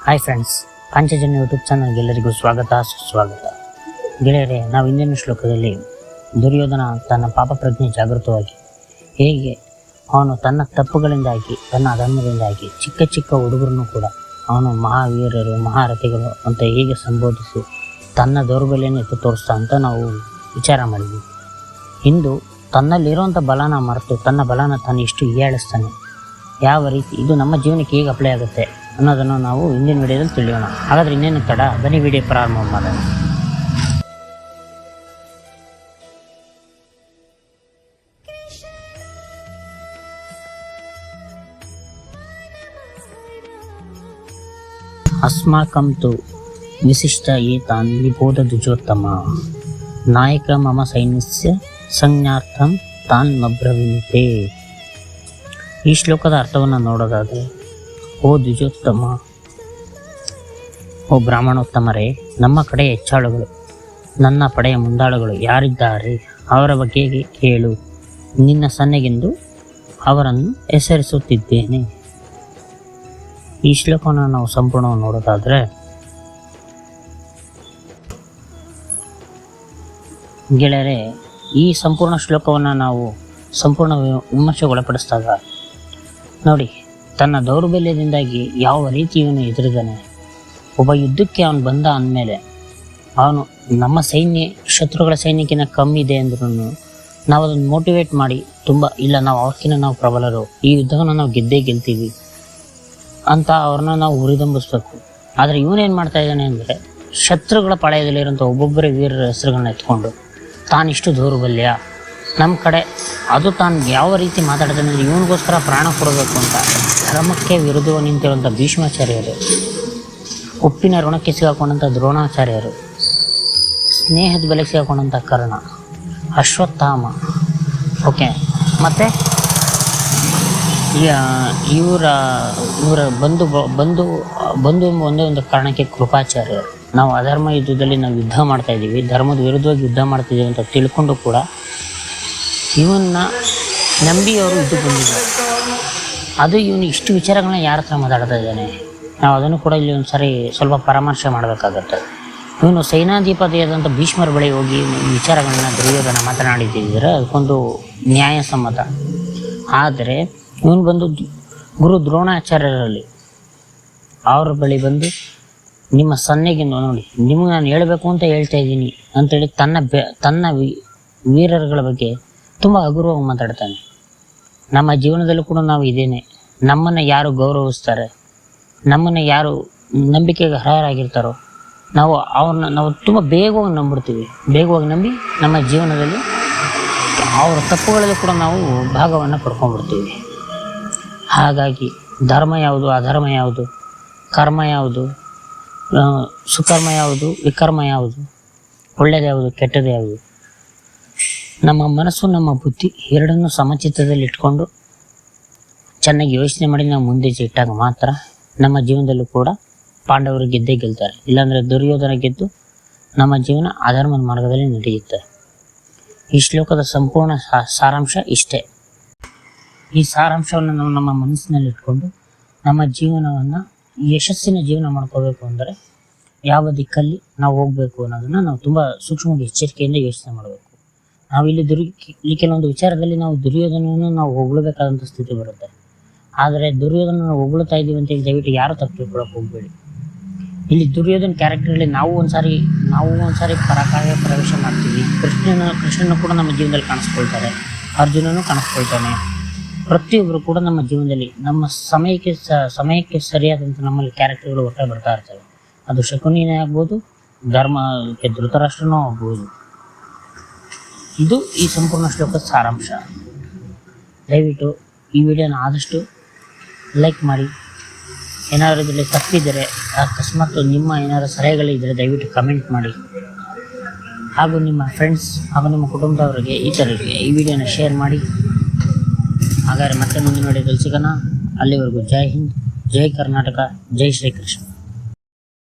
Hi friends, Panchajanya YouTube ಚಾನಲ್ಗೆ ಎಲ್ಲರಿಗೂ ಸ್ವಾಗತ ಸುಸ್ವಾಗತ. ಗೆಳೆಯರೇ, ನಾವು ಇಂದಿನ ಶ್ಲೋಕದಲ್ಲಿ ದುರ್ಯೋಧನ ತನ್ನ ಪಾಪ ಪ್ರಜ್ಞೆ ಜಾಗೃತವಾಗಿ ಹೇಗೆ ಅವನು ತನ್ನ ತಪ್ಪುಗಳಿಂದಾಗಿ ತನ್ನ ಅಧರ್ಮದಿಂದಾಗಿ ಚಿಕ್ಕ ಚಿಕ್ಕ ಹುಡುಗರನ್ನು ಕೂಡ ಅವನು ಮಹಾವೀರರು ಮಹಾರಥಿಗಳು ಅಂತ ಹೇಗೆ ಸಂಬೋಧಿಸಿ ತನ್ನ ದೌರ್ಬಲ್ಯನ ಎತ್ತು ತೋರಿಸ್ತಾ ಅಂತ ನಾವು ವಿಚಾರ ಮಾಡಿದ್ವಿ. ಇಂದು ತನ್ನಲ್ಲಿರುವಂಥ ಬಲನ ಮರೆತು ತನ್ನ ಬಲನ ತಾನು ಎಷ್ಟು ಹೀಯಾಳಿಸ್ತಾನೆ, ಯಾವ ರೀತಿ ಇದು ನಮ್ಮ ಜೀವನಕ್ಕೆ ಹೇಗೆ ಅಪ್ಲೈ ಆಗುತ್ತೆ ಅನ್ನೋದನ್ನು ನಾವು ಇಂದಿನ ವಿಡಿಯೋದಲ್ಲಿ ತಿಳಿಯೋಣ. ಹಾಗಾದರೆ ಇನ್ನೇನು ತಡ, ಬನ್ನಿ ವಿಡಿಯೋ ಪ್ರಾರಂಭ ಮಾಡೋಣ. ಅಸ್ಮಾಕಂ ತು ವಿಶಿಷ್ಟ ಏತಾನ್ ವಿಬೋಧ ದ್ವಿಜೋತ್ತಮ ನಾಯಕ ಮಮ ಸೈನ್ಯಸ್ಯ ಸಂಜ್ಞಾರ್ಥಂ ತಾನ್ ಮಬ್ರವೀತೆ. ಈ ಶ್ಲೋಕದ ಅರ್ಥವನ್ನು ನೋಡೋದಾದರೆ, ಓ ದ್ವಿಜೋತ್ತಮ, ಓ ಬ್ರಾಹ್ಮಣೋತ್ತಮರೇ, ನಮ್ಮ ಕಡೆಯ ಹೆಚ್ಚಾಳುಗಳು, ನನ್ನ ಪಡೆಯ ಮುಂದಾಳುಗಳು ಯಾರಿದ್ದಾರೆ ಅವರ ಬಗ್ಗೆ ಕೇಳು. ನಿನ್ನ ಸನ್ನೆಗೆಂದು ಅವರನ್ನು ಹೆಸರಿಸುತ್ತಿದ್ದೇನೆ. ಈ ಶ್ಲೋಕವನ್ನು ನಾವು ಸಂಪೂರ್ಣವಾಗಿ ನೋಡೋದಾದರೆ, ಗೆಳೆಯರೇ, ಈ ಸಂಪೂರ್ಣ ಶ್ಲೋಕವನ್ನು ನಾವು ಸಂಪೂರ್ಣ ವಿಮರ್ಶೆಗೊಳಪಡಿಸಿದಾಗ ನೋಡಿ, ತನ್ನ ದೌರ್ಬಲ್ಯದಿಂದಾಗಿ ಯಾವ ರೀತಿ ಇವನು ಎದುರಿದಾನೆ. ಒಬ್ಬ ಯುದ್ಧಕ್ಕೆ ಅವನು ಬಂದ ಅಂದಮೇಲೆ ಅವನು ನಮ್ಮ ಶತ್ರುಗಳ ಸೈನ್ಯಕ್ಕಿಂತ ಕಮ್ಮಿ ಇದೆ ಅಂದ್ರೂ ನಾವು ಅದನ್ನು ಮೋಟಿವೇಟ್ ಮಾಡಿ ಇಲ್ಲ ನಾವು ಅವ್ರಕ್ಕಿಂತ ನಾವು ಪ್ರಬಲರು, ಈ ಯುದ್ಧವನ್ನು ನಾವು ಗೆಲ್ತೀವಿ ಅಂತ ಅವ್ರನ್ನ ನಾವು ಹುರಿದಂಬಿಸ್ಬೇಕು. ಆದರೆ ಇವನೇನು ಮಾಡ್ತಾ ಇದ್ದಾನೆ ಅಂದರೆ, ಶತ್ರುಗಳ ಪಾಳ್ಯದಲ್ಲಿರೋಂಥ ಒಬ್ಬೊಬ್ಬರೇ ವೀರರ ಹೆಸರುಗಳನ್ನ ಎತ್ಕೊಂಡು ತಾನಿಷ್ಟು ದೌರ್ಬಲ್ಯ ನಮ್ಮ ಕಡೆ, ಅದು ತಾನು ಯಾವ ರೀತಿ ಮಾತಾಡ್ತಾನೆ ಅಂದರೆ ಇವನಿಗೋಸ್ಕರ ಪ್ರಾಣ ಕೊಡಬೇಕು ಅಂತ ಧರ್ಮಕ್ಕೆ ವಿರುದ್ಧವಾಗಿ ನಿಂತಿರುವಂಥ ಭೀಷ್ಮಾಚಾರ್ಯರು, ಉಪ್ಪಿನ ಋಣಕ್ಕೆ ಸಿಗಾಕೊಂಡಂಥ ದ್ರೋಣಾಚಾರ್ಯರು, ಸ್ನೇಹದ ಬೆಲೆಗೆ ಸಿಗಾಕೊಂಡಂಥ ಕರ್ಣ, ಅಶ್ವತ್ಥಾಮ, ಓಕೆ, ಮತ್ತು ಇವರ ಬಂಧು ಒಂದೇ ಒಂದು ಕಾರಣಕ್ಕೆ ಕೃಪಾಚಾರ್ಯರು. ನಾವು ಅಧರ್ಮ ಯುದ್ಧದಲ್ಲಿ ನಾವು ಯುದ್ಧ ಮಾಡ್ತಾಯಿದ್ದೀವಿ, ಧರ್ಮದ ವಿರುದ್ಧವಾಗಿ ಯುದ್ಧ ಮಾಡ್ತಿದ್ದೀವಿ ಅಂತ ತಿಳ್ಕೊಂಡು ಕೂಡ ಇವನ್ನ ನಂಬಿ ಅವರು ಯುದ್ಧಕ್ಕೆ ಬಂದಿದ್ದಾರೆ. ಅದು ಇವನು ಇಷ್ಟು ವಿಚಾರಗಳನ್ನ ಯಾರ ಹತ್ರ ಮಾತಾಡ್ತಾ ಇದ್ದಾನೆ, ನಾವು ಅದನ್ನು ಕೂಡ ಇಲ್ಲಿ ಒಂದು ಸರಿ ಸ್ವಲ್ಪ ಪರಾಮರ್ಶೆ ಮಾಡಬೇಕಾಗತ್ತೆ. ಇವನು ಸೇನಾಧಿಪತಿಯಾದಂಥ ಭೀಷ್ಮರ ಬಳಿ ಹೋಗಿ ವಿಚಾರಗಳನ್ನ ದುರ್ಯೋಧನ ಮಾತನಾಡಿದ್ದಿದ್ರೆ ಅದಕ್ಕೊಂದು ನ್ಯಾಯಸಮ್ಮತ. ಆದರೆ ಇವನು ಬಂದು ಗುರು ದ್ರೋಣಾಚಾರ್ಯರಲ್ಲಿ ಅವ್ರ ಬಳಿ ಬಂದು ನಿಮ್ಮ ಸನ್ನೆಗೆ ನೋಡಿ, ನಿಮಗೆ ನಾನು ಹೇಳಬೇಕು ಅಂತ ಹೇಳ್ತಾ ಇದ್ದೀನಿ ಅಂತೇಳಿ ತನ್ನ ವೀರರುಗಳ ಬಗ್ಗೆ ತುಂಬ ಹಗುರವಾಗಿ ಮಾತಾಡ್ತಾನೆ. ನಮ್ಮ ಜೀವನದಲ್ಲೂ ಕೂಡ ನಾವು ಇದೇನೆ, ನಮ್ಮನ್ನು ಯಾರು ಗೌರವಿಸ್ತಾರೆ, ನಮ್ಮನ್ನು ಯಾರು ನಂಬಿಕೆಗೆ ಅರ್ಹರಾಗಿರ್ತಾರೋ ನಾವು ತುಂಬ ಬೇಗವಾಗಿ ನಂಬಿಡ್ತೀವಿ. ಬೇಗವಾಗಿ ನಂಬಿ ನಮ್ಮ ಜೀವನದಲ್ಲಿ ಅವರ ತಪ್ಪುಗಳಲ್ಲಿ ಕೂಡ ನಾವು ಭಾಗವನ್ನು ಪಡ್ಕೊಂಡ್ಬಿಡ್ತೀವಿ. ಹಾಗಾಗಿ ಧರ್ಮ ಯಾವುದು, ಅಧರ್ಮ ಯಾವುದು, ಕರ್ಮ ಯಾವುದು, ಸುಕರ್ಮ ಯಾವುದು, ವಿಕರ್ಮ ಯಾವುದು, ಒಳ್ಳೆಯದು ಯಾವುದು, ಕೆಟ್ಟದ್ದು ಯಾವುದು, ನಮ್ಮ ಮನಸ್ಸು ನಮ್ಮ ಬುದ್ಧಿ ಎರಡನ್ನೂ ಸಮಚಿತ್ತದಲ್ಲಿ ಇಟ್ಕೊಂಡು ಚೆನ್ನಾಗಿ ಯೋಚನೆ ಮಾಡಿ ನಾವು ಮುಂದೆ ಇಟ್ಟಾಗ ಮಾತ್ರ ನಮ್ಮ ಜೀವನದಲ್ಲೂ ಕೂಡ ಪಾಂಡವರು ಗೆಲ್ತಾರೆ. ಇಲ್ಲಾಂದರೆ ದುರ್ಯೋಧನ ಗೆದ್ದು ನಮ್ಮ ಜೀವನ ಅಧರ್ಮದ ಮಾರ್ಗದಲ್ಲಿ ನಡೆಯುತ್ತೆ. ಈ ಶ್ಲೋಕದ ಸಂಪೂರ್ಣ ಸಾರಾಂಶ ಇಷ್ಟೇ. ಈ ಸಾರಾಂಶವನ್ನು ನಾವು ನಮ್ಮ ಮನಸ್ಸಿನಲ್ಲಿ ಇಟ್ಕೊಂಡು ನಮ್ಮ ಜೀವನವನ್ನು ಯಶಸ್ಸಿನ ಜೀವನ ಮಾಡ್ಕೋಬೇಕು ಅಂದರೆ ಯಾವ ದಿಕ್ಕಲ್ಲಿ ನಾವು ಹೋಗಬೇಕು ಅನ್ನೋದನ್ನು ನಾವು ತುಂಬ ಸೂಕ್ಷ್ಮವಾಗಿ ಎಚ್ಚರಿಕೆಯಿಂದ ಯೋಚನೆ ಮಾಡಬೇಕು. ನಾವಿಲ್ಲಿ ಈ ಕೆಲವೊಂದು ವಿಚಾರದಲ್ಲಿ ನಾವು ದುರ್ಯೋಧನವನ್ನು ನಾವು ಹೊಗಳಬೇಕಾದಂಥ ಸ್ಥಿತಿ ಬರುತ್ತೆ. ಆದರೆ ದುರ್ಯೋಧನ ಹೊಗಳ್ತಾ ಇದ್ದೀವಿ ಅಂತ ದಯವಿಟ್ಟು ಯಾರು ತಪ್ಪು ತಿಳ್ಕೊಳಕ್ಕೆ ಹೋಗಬೇಡಿ. ಇಲ್ಲಿ ದುರ್ಯೋಧನ ಕ್ಯಾರೆಕ್ಟರಲ್ಲಿ ನಾವು ಒಂದ್ಸಾರಿ ಪರಾಕಾಯ ಪ್ರವೇಶ ಮಾಡ್ತೀವಿ. ಕೃಷ್ಣನ ಕೂಡ ನಮ್ಮ ಜೀವನದಲ್ಲಿ ಕಾಣಿಸ್ಕೊಳ್ತಾರೆ, ಅರ್ಜುನನು ಕಾಣಿಸ್ಕೊಳ್ತಾನೆ. ಪ್ರತಿಯೊಬ್ಬರು ಕೂಡ ನಮ್ಮ ಜೀವನದಲ್ಲಿ ನಮ್ಮ ಸಮಯಕ್ಕೆ ಸರಿಯಾದಂಥ ನಮ್ಮಲ್ಲಿ ಕ್ಯಾರೆಕ್ಟರ್ಗಳು ಹೊರಟೆ ಬರ್ತಾ ಇರ್ತವೆ. ಅದು ಶಕುನಿನೇ ಆಗ್ಬೋದು, ಧರ್ಮಕ್ಕೆ ಧೃತರಾಷ್ಟ್ರನೂ ಆಗ್ಬೋದು. ಇದು ಈ ಸಂಪೂರ್ಣ ಶ್ಲೋಕದ ಸಾರಾಂಶ. ದಯವಿಟ್ಟು ಈ ವಿಡಿಯೋನ ಆದಷ್ಟು ಲೈಕ್ ಮಾಡಿ. ಏನಾದರೂ ಇದರಲ್ಲಿ ತಪ್ಪಿದರೆ, ಅಕಸ್ಮಾತ್ ನಿಮ್ಮ ಏನಾದರೂ ಸಲಹೆಗಳಿದ್ದರೆ ದಯವಿಟ್ಟು ಕಮೆಂಟ್ ಮಾಡಿ. ಹಾಗೂ ನಿಮ್ಮ ಫ್ರೆಂಡ್ಸ್ ಹಾಗೂ ನಿಮ್ಮ ಕುಟುಂಬದವರಿಗೆ ಈ ವಿಡಿಯೋನ ಶೇರ್ ಮಾಡಿ. ಹಾಗಾದರೆ ಮತ್ತೆ ಮುಂದಿನ ವಿಡಿಯೋದಲ್ಲಿ ಸಿಗೋಣ. ಅಲ್ಲಿವರೆಗೂ ಜೈ ಹಿಂದ್, ಜೈ ಕರ್ನಾಟಕ, ಜೈ ಶ್ರೀಕೃಷ್ಣ.